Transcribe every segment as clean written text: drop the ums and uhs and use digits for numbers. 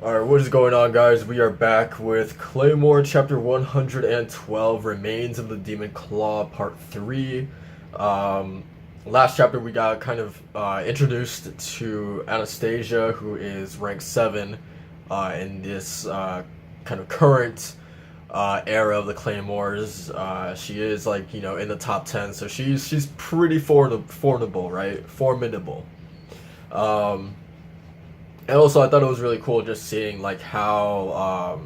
Alright, what is going on, guys? We are back with Claymore, chapter 112, Remains of the Demon Claw, part 3. Um, Last chapter, we got kind of introduced to Anastasia, who is rank 7 in this kind of current era of the Claymores. She is, like, in the top 10, so she's pretty formidable, right? Formidable. Um, and also, I thought it was really cool just seeing like how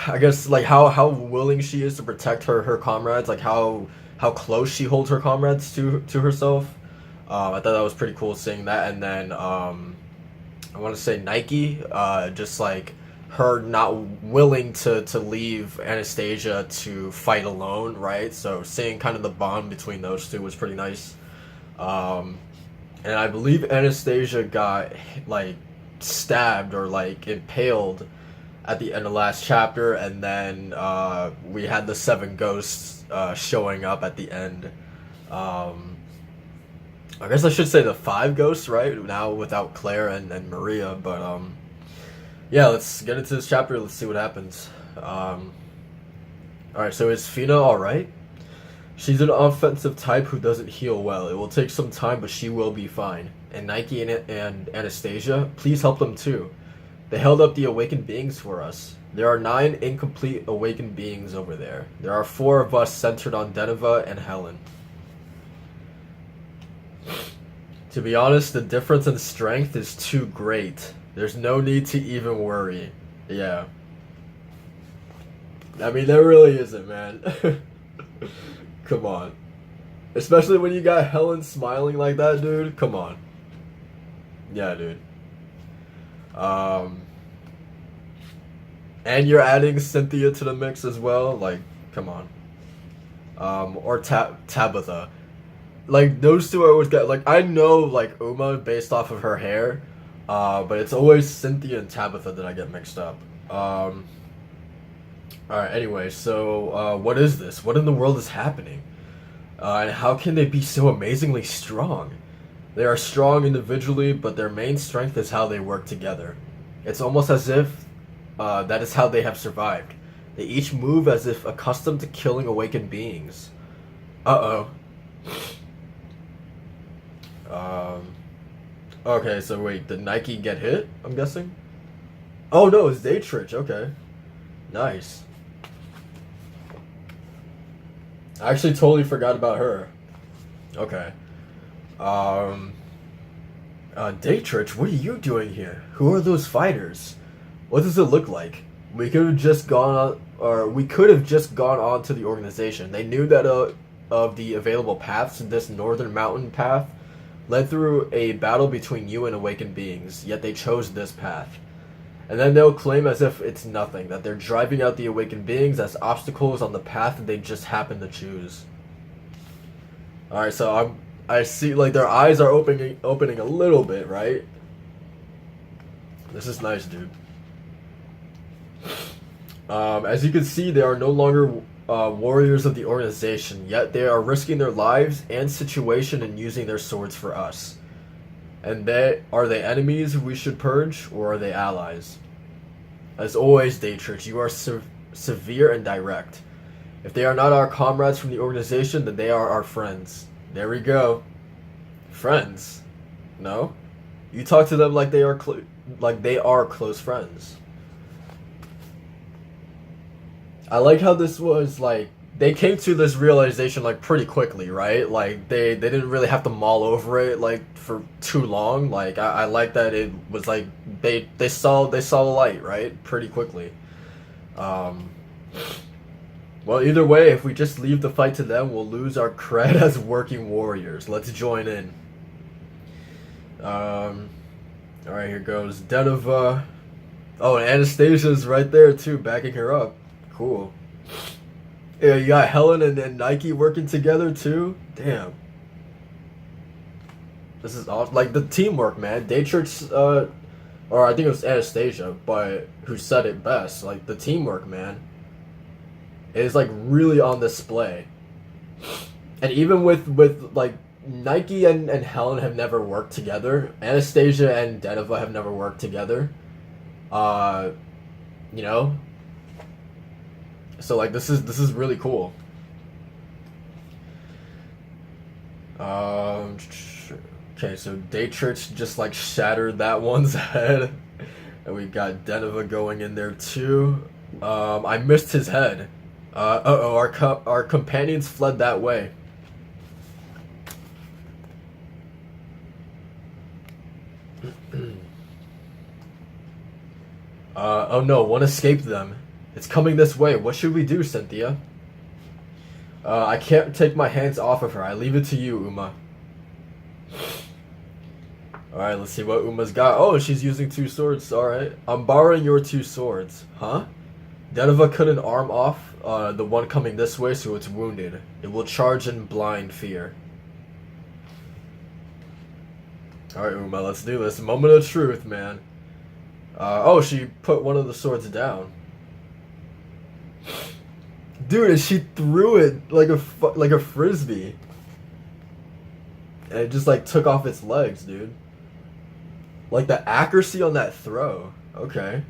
I guess like how willing she is to protect her comrades, like how close she holds her comrades to herself. I thought that was pretty cool seeing that, and then I want to say Nike, just like her not willing to leave Anastasia to fight alone, right? So seeing kind of the bond between those two was pretty nice. Um, and I believe Anastasia got like stabbed or like impaled at the end of last chapter, and then we had the seven ghosts showing up at the end. Um, I guess I should say the five ghosts, right? Now without Claire and Maria, but yeah, let's get into this chapter. Let's see what happens. All right, so is Fina all right? She's an offensive type who doesn't heal well. It will take some time, but she will be fine. And Nike and Anastasia, please help them too. They held up the awakened beings for us. There are 9 incomplete awakened beings over there. There are 4 of us centered on Deneva and Helen. To be honest, the difference in strength is too great. There's no need to even worry. Yeah. I mean, there really isn't, man. Come on. Especially when you got Helen smiling like that, dude. Come on. Yeah, dude. Um, and you're adding Cynthia to the mix as well. Like, come on. Or Tabitha. Like, those two I always get. Like, I know, like, Uma based off of her hair. But it's always Cynthia and Tabitha that I get mixed up. Alright, anyway, so, what is this? What in the world is happening? And how can they be so amazingly strong? They are strong individually, but their main strength is how they work together. It's almost as if that is how they have survived. They each move as if accustomed to killing awakened beings. Uh-oh. Okay, so wait, did Nike get hit, I'm guessing? Oh no, it's Daytrich, okay. Nice. I actually totally forgot about her. Okay. Um, Daytrich, what are you doing here? Who are those fighters? What does it look like? We could have just gone on, or we could have just gone on to the organization. They knew that of the available paths, this northern mountain path led through a battle between you and awakened beings, yet they chose this path. And then they'll claim as if it's nothing, that they're driving out the awakened beings as obstacles on the path that they just happen to choose. Alright, so I see, like, their eyes are opening a little bit, right? This is nice, dude. As you can see, they are no longer warriors of the organization, yet they are risking their lives and situation and using their swords for us. And are they enemies we should purge, or are they allies? As always, Daytrich, you are severe and direct. If they are not our comrades from the organization, then they are our friends. There we go. Friends? No? You talk to them like they are close friends. I like how this was like they came to this realization like pretty quickly, right? Like they didn't really have to mull over it like for too long. Like I like that it was like they saw the light, right? Pretty quickly. Um well, either way, if we just leave the fight to them, we'll lose our cred as working warriors. Let's join in. All right, here goes Deneva. Oh, and Anastasia's right there too, backing her up. Cool. Yeah, you got Helen and Nike working together too. Damn, this is awesome. Like the teamwork, man. Daytrich, or I think it was Anastasia, but who said it best? Like the teamwork, man, is like really on display. And even with like Nike and Helen have never worked together. Anastasia and Deneva have never worked together. Uh, you know, so like this is really cool. Um, okay, so Daytrich just like shattered that one's head, and we got Deneva going in there too. I missed his head. Oh, our companions fled that way. Oh no, one escaped them. It's coming this way. What should we do, Cynthia? I can't take my hands off of her. I leave it to you, Uma. Alright, let's see what Uma's got. Oh, she's using two swords. Alright. I'm borrowing your two swords. Huh? Deneva cut an arm off the one coming this way, so it's wounded. It will charge in blind fear. Alright, Uma, let's do this. Moment of truth, man. Oh, she put one of the swords down. Dude, and she threw it like a frisbee. And it just like took off its legs, dude. Like the accuracy on that throw. Okay.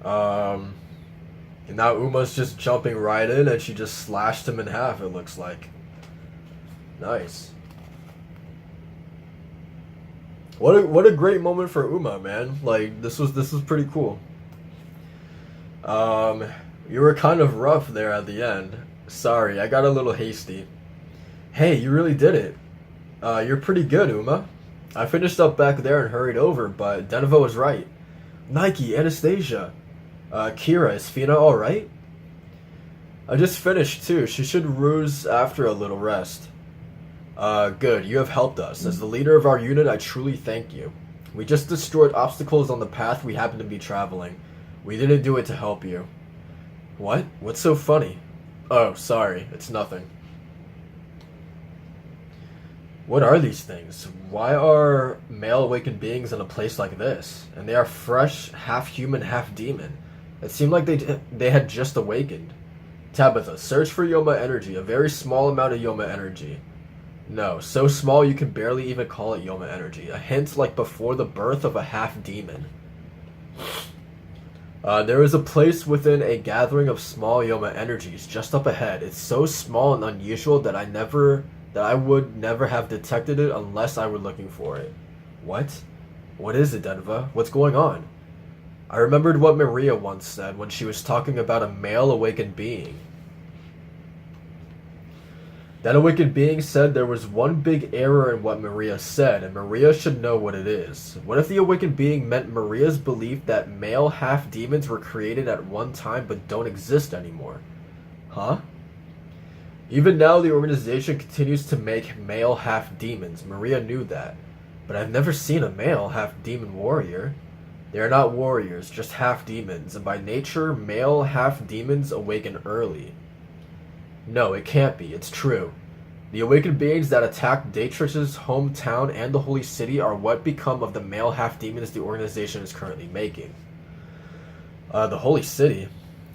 And now Uma's just jumping right in and she just slashed him in half, it looks like. Nice. What a great moment for Uma, man. Like this was pretty cool. You were kind of rough there at the end. Sorry, I got a little hasty. Hey, you really did it. You're pretty good, Uma. I finished up back there and hurried over, but Deneva was right. Nike, Anastasia. Kira, is Fina alright? I just finished too. She should ruse after a little rest. Good. You have helped us. As the leader of our unit, I truly thank you. We just destroyed obstacles on the path we happened to be traveling. We didn't do it to help you. What? What's so funny? Oh, sorry. It's nothing. What are these things? Why are male awakened beings in a place like this? And they are fresh, half human, half demon. It seemed like they had just awakened. Tabitha, search for Yoma energy. A very small amount of Yoma energy. No, so small you can barely even call it Yoma energy. A hint like before the birth of a half demon. There is a place within a gathering of small Yoma energies just up ahead. It's so small and unusual that I would never have detected it unless I were looking for it. What? What is it, Deneva? What's going on? I remembered what Maria once said when she was talking about a male awakened being. That awakened being said there was one big error in what Maria said, and Maria should know what it is. What if the awakened being meant Maria's belief that male half-demons were created at one time but don't exist anymore? Huh? Even now, the organization continues to make male half-demons. Maria knew that. But I've never seen a male half-demon warrior. They are not warriors, just half-demons, and by nature, male half-demons awaken early. No, it can't be. It's true. The awakened beings that attacked Daytrich's hometown and the Holy City are what become of the male half-demons the organization is currently making. The Holy City?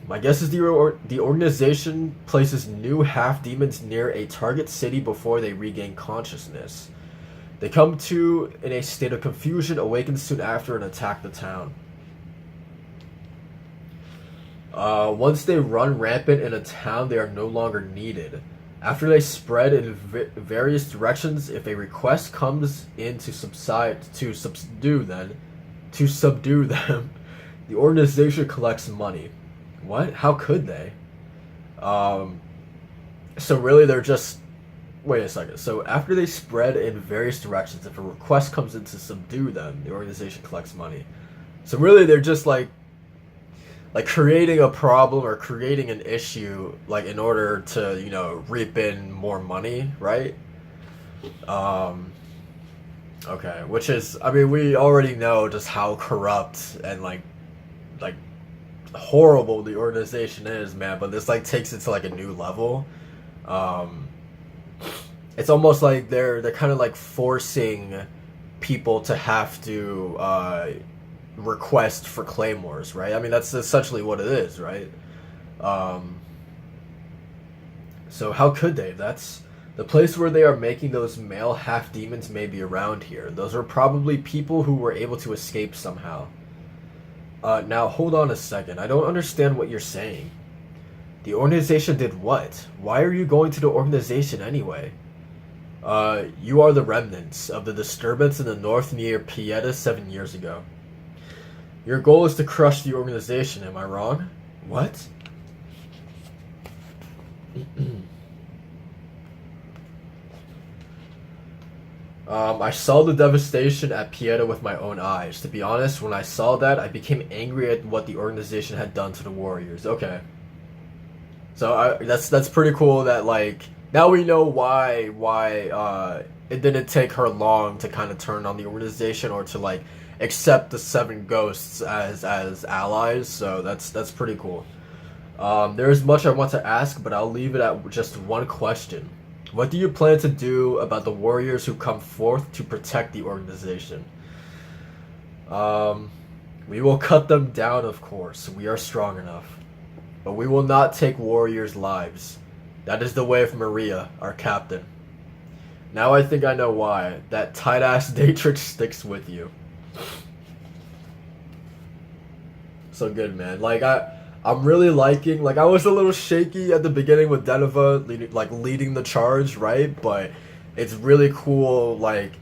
My guess is the organization places new half-demons near a target city before they regain consciousness. They come to in a state of confusion, awaken soon after, and attack the town. Once they run rampant in a town, they are no longer needed. After they spread in various directions, if a request comes in to subdue them, the organization collects money. What? How could they? So really they're just... Wait a second. So after they spread in various directions, if a request comes in to subdue them, the organization collects money. So really they're just like creating a problem or creating an issue, like in order to, you know, reap in more money, right? Okay, which is, I mean, we already know just how corrupt and like horrible the organization is, man, but this like takes it to like a new level. It's almost like they're kind of like forcing people to have to request for claymores, right? I mean, that's essentially what it is, right? So how could they? That's The place where they are making those male half demons may be around here. Those are probably people who were able to escape somehow. Now hold on a second. I don't understand what you're saying. The organization did what? Why are you going to the organization anyway? You are the remnants of the disturbance in the north near Pieta 7 years ago. Your goal is to crush the organization, am I wrong? What? I saw the devastation at Pieta with my own eyes. To be honest, when I saw that, I became angry at what the organization had done to the warriors. Okay. So that's pretty cool that like now we know why it didn't take her long to kind of turn on the organization or to like accept the seven ghosts as allies. So that's pretty cool. There is much I want to ask, but I'll leave it at just one question. What do you plan to do about the warriors who come forth to protect the organization? We will cut them down, of course. We are strong enough. But we will not take warriors' lives. That is the way of Maria, our captain. Now I think I know why. That tight-ass Datrix sticks with you. So good, man. Like, I'm really liking, like, I was a little shaky at the beginning with Deneva leading the charge, right? But it's really cool, like,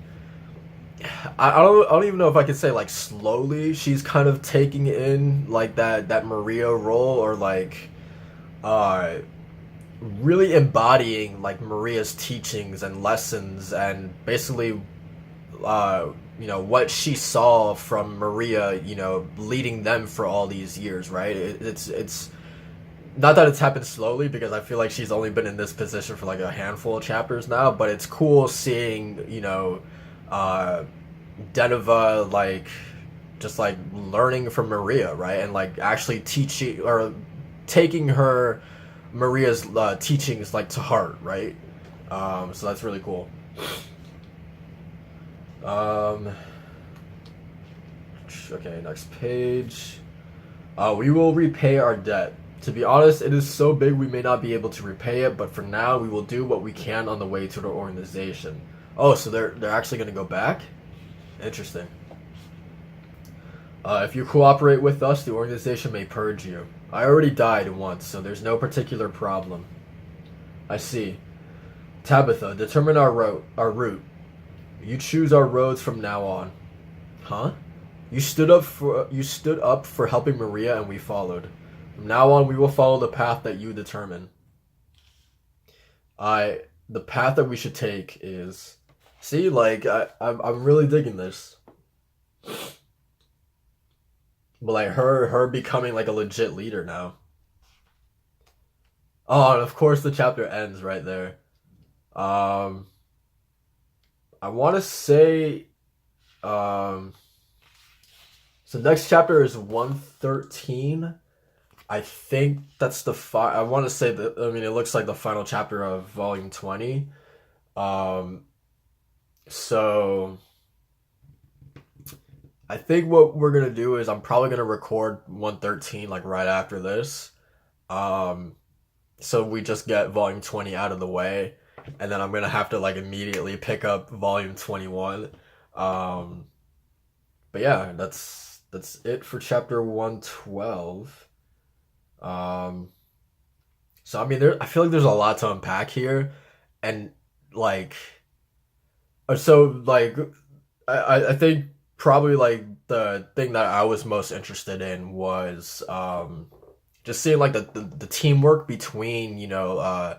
I don't even know if I could say like slowly she's kind of taking in like that Maria role or like uh really embodying like Maria's teachings and lessons and basically what she saw from Maria, leading them for all these years, right? It's not that it's happened slowly because I feel like she's only been in this position for like a handful of chapters now, but it's cool seeing, Deneva like just like learning from Maria, right? And like actually teaching or taking her Maria's teachings like to heart, right? So that's really cool. Okay, next page. We will repay our debt. To be honest, it is so big we may not be able to repay it, but for now we will do what we can on the way to the organization. Oh, so they're actually gonna go back? Interesting. If you cooperate with us, the organization may purge you. I already died once, so there's no particular problem. I see. Tabitha, determine our route. You choose our roads from now on. Huh? You stood up for helping Maria and we followed. From now on we will follow the path that you determine. The path that we should take is see, like I'm really digging this. But like her becoming like a legit leader now. Oh, and of course the chapter ends right there. Um I want to say so next chapter is 113. I think that's I want to say that, I mean, it looks like the final chapter of volume 20. Um so I think what we're going to do is I'm probably going to record 113 like right after this. Um so we just get volume 20 out of the way, and then I'm going to have to like immediately pick up volume 21. Um but yeah, that's it for chapter 112. Um, so I mean, I feel like there's a lot to unpack here, and like, so like, I think probably like the thing that I was most interested in was just seeing like the teamwork between uh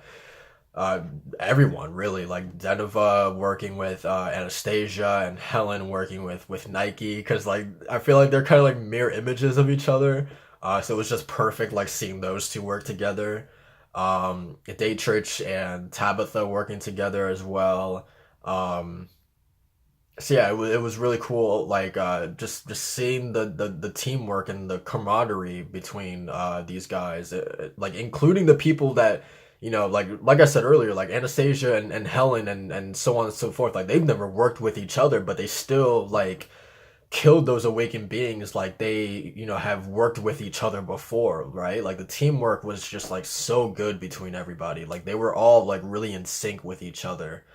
everyone really, like Deneva working with Anastasia and Helen working with Nike, because like I feel like they're kind of like mirror images of each other. So it was just perfect like seeing those two work together. Daytrich and Tabitha working together as well. um so yeah, it was really cool, like just seeing the teamwork and the camaraderie between these guys, like including the people that like I said earlier, like Anastasia and Helen and so on and so forth, like they've never worked with each other, but they still like killed those awakened beings, like they, have worked with each other before, right? Like the teamwork was just like so good between everybody. Like they were all like really in sync with each other.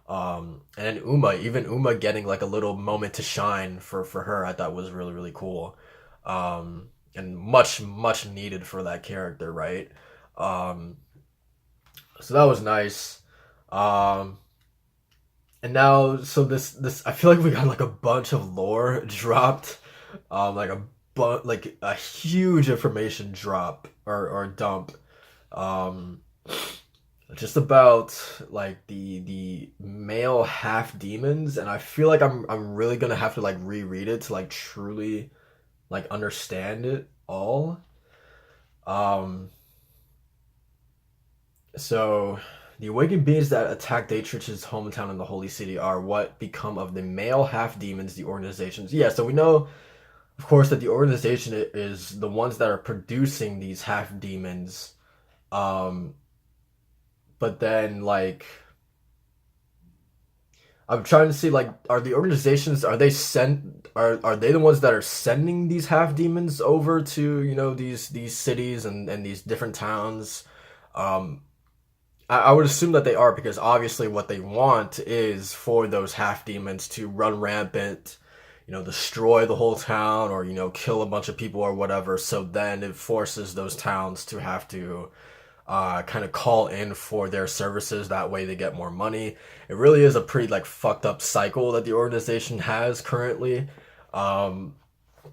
And then even Uma getting like a little moment to shine for her, I thought was really really cool. And much needed for that character, right? Um, so that was nice. Um, and now, so this I feel like we got like a bunch of lore dropped, like like a huge information drop or dump, um, just about like the male half demons, and I feel like I'm really gonna have to like reread it to like truly like understand it all. Um, So, the awakened beings that attack Dietrich's hometown in the Holy City are what become of the male half demons, the organizations. Yeah, so we know, of course, that the organization is the ones that are producing these half demons. Um, but then, like, I'm trying to see, like, are the organizations, are they the ones that are sending these half demons over to, these cities and these different towns? Um, I would assume that they are because obviously what they want is for those half demons to run rampant, destroy the whole town or, kill a bunch of people or whatever. So then it forces those towns to have to kind of call in for their services. That way they get more money. It really is a pretty like fucked up cycle that the organization has currently. Um,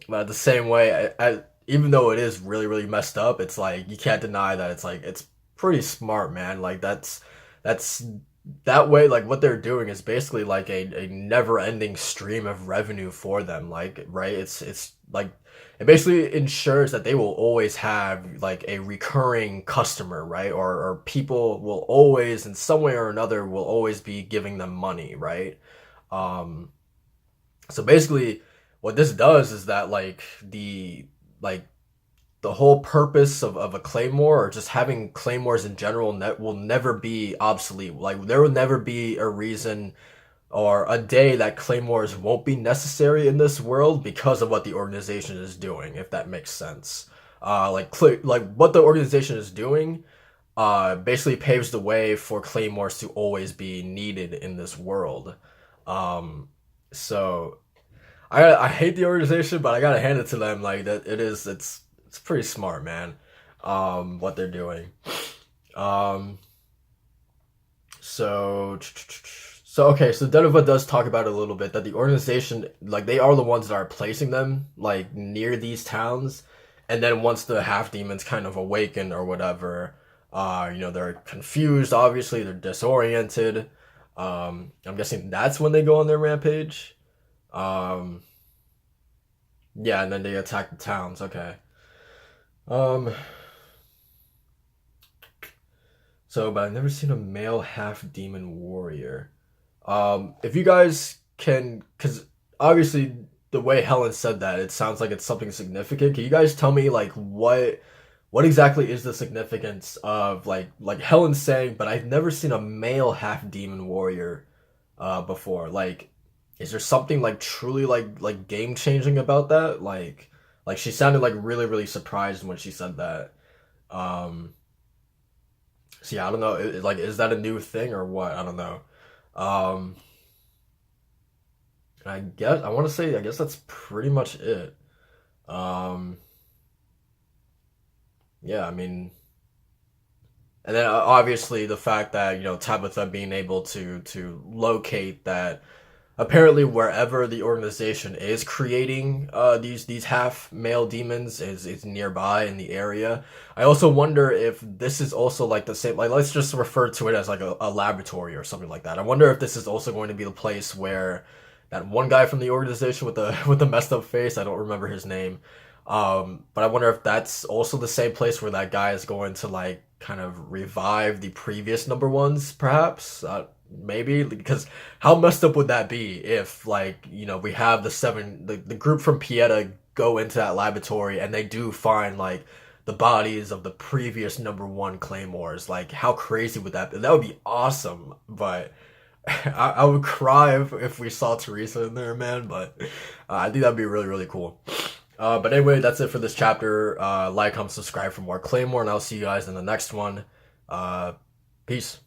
but the same way, even though it is really really messed up, it's like you can't deny that it's pretty smart, man. Like that's that way. Like what they're doing is basically like a never ending stream of revenue for them. Like right, it's like it basically ensures that they will always have like a recurring customer, right? Or people will always in some way or another will always be giving them money, right? Um, so basically, what this does is that like the whole purpose of a claymore or just having claymores in general will never be obsolete. Like there will never be a reason or a day that claymores won't be necessary in this world because of what the organization is doing. If that makes sense, like what the organization is doing, basically paves the way for claymores to always be needed in this world. Um, so I hate the organization, but I gotta hand it to them. Like that, it's pretty smart, man. What they're doing. Um, so okay, so Denova does talk about it a little bit that the organization, like they are the ones that are placing them like near these towns, and then once the half demons kind of awaken or whatever, they're confused. Obviously, they're disoriented. I'm guessing that's when they go on their rampage. Um, yeah, and then they attack the towns. Okay. Um, but I've never seen a male half demon warrior. If you guys can, because obviously the way Helen said that, it sounds like it's something significant. Can you guys tell me like what exactly is the significance of like Helen saying, but I've never seen a male half demon warrior before. Like, is there something like truly like game changing about that? Like she sounded like really really surprised when she said that. Um, so yeah, I don't know. Like, is that a new thing or what? I don't know. Um, I guess I want to say I guess that's pretty much it. Um, yeah, I mean, and then obviously the fact that Tabitha being able to locate that apparently wherever the organization is creating these half male demons is nearby in the area. I also wonder if this is also like the same, like let's just refer to it as like a laboratory or something like that. I wonder if this is also going to be the place where that one guy from the organization with the with the messed up face, I don't remember his name, but I wonder if that's also the same place where that guy is going to like kind of revive the previous number ones, perhaps. Maybe because how messed up would that be if like we have the group from Pieta go into that laboratory and they do find like the bodies of the previous number one claymores. Like how crazy would that be? That would be awesome. But I would cry if we saw Teresa in there, man. But I think that'd be really really cool. But anyway, that's it for this chapter. Like, comment, subscribe for more Claymore, and I'll see you guys in the next one. Uh, Peace.